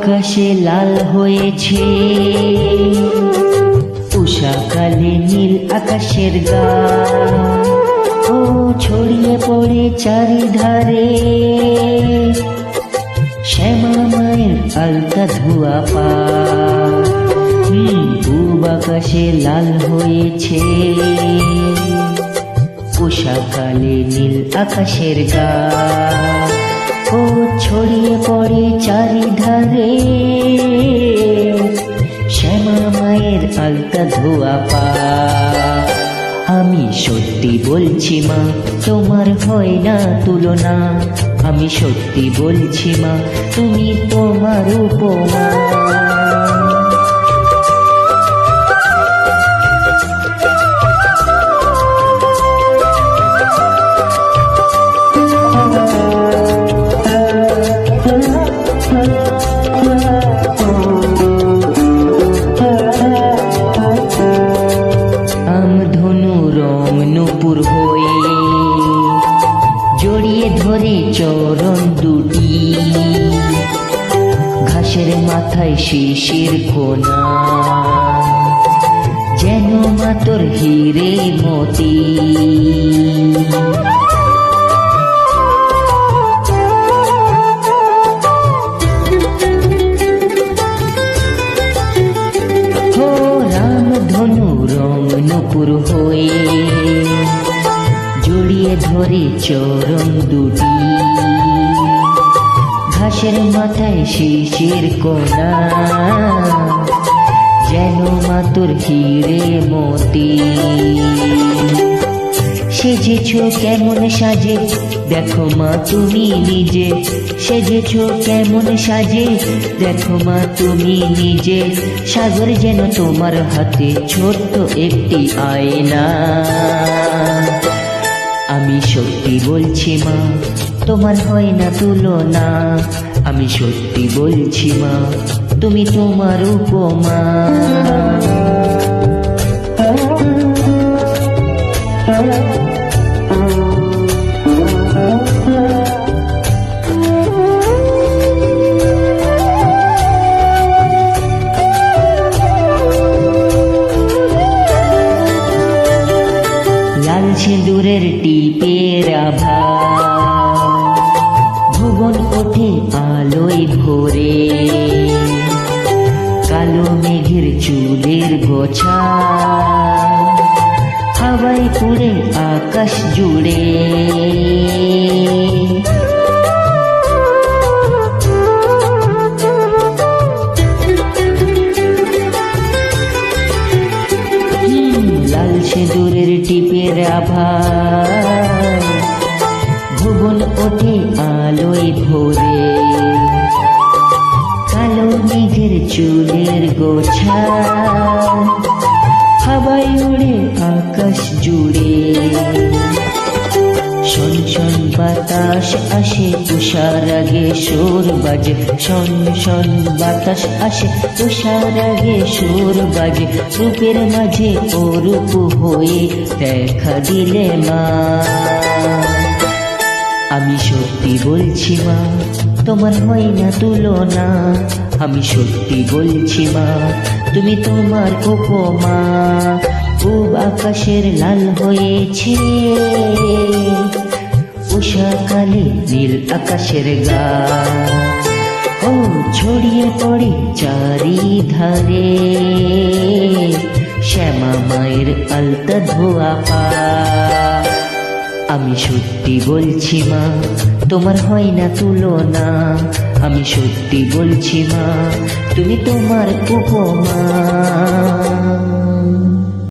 আকাশে লাল হয়েছে, উষাকালে নীল আকাশের গা, ও ছড়িয়ে পড়ে চারিধারে শ্যামা মায়ের আলতা ধোয়া পা। পূব আকাশে লাল হয়েছে, উষাকালে নীল আকাশের গা, ও ছড়িয়ে পড়ে চারিধারে শ্যামা মায়ের আলতা ধোয়া পা। আমি সত্যি বলছি মা, তোমার হয় না তুলনা। আমি সত্যি বলছি মা, তুমি তোমার উপমা। নূপুর হয়ে জড়িয়ে ধরে চরণ দুটি, ঘাসের মাথায় শিশির কোনা, যেন মা তোর হিরে মতি। ও রামধনু রং নূপুর হয়ে জড়িয়ে ধরে চরণ দুটি, ঘাসের মাথায় শিশির কোনা, যেন মা তোর হিরে মতি। সেজেছ কেমন সাজে দেখো মা তুমি নিজে, সেজেছ কেমন সাজে দেখো মা তুমি নিজে। সাগর যেন তোমার হাতে ছোট্ট একটি আয়না। আমি সত্যি বলছি মা, তোমার হয় না তুলনা। আমি সত্যি বলছি মা, তুমি তোমার উপমা। লাল সিঁদুরের টিপের আভা, ভুবন ওঠে আলোয় ভোরে, কালো মেঘের চুলের গোছা হাওয়ায় উড়ে আকাশ জুড়ে। লাল সিঁদুরের টিপের আভা, ভুবন ওঠে আলোয় ভোরে, কালো মেঘের চুলের গোছা হাওয়ায় উড়ে আকাশ জুড়ে। শন শন বাতাস আসে তুষার আগে সুর বাজে, শন শন বাতাস আসে তুষার আগে সুর বাজে। রূপের মাঝে ও রূপ হয়ে দেখা দিলে মা। আমি সত্যি বলছি মা, তোমার হয় না তুলনা। আমি সত্যি বলছি মা, তুমি তোমার উপমা। পূব আকাশের লাল হয়েছে, উষাকালে নীল আকাশের গা, ও ছড়িয়ে পড়ে চারিধারে শ্যামা মায়ের আলতা ধোয়া পা। আমি সত্যি বলছি মা, তোমার হয় না তুলনা। আমি সত্যি বলছি মা, তুমি তোমার উপমা।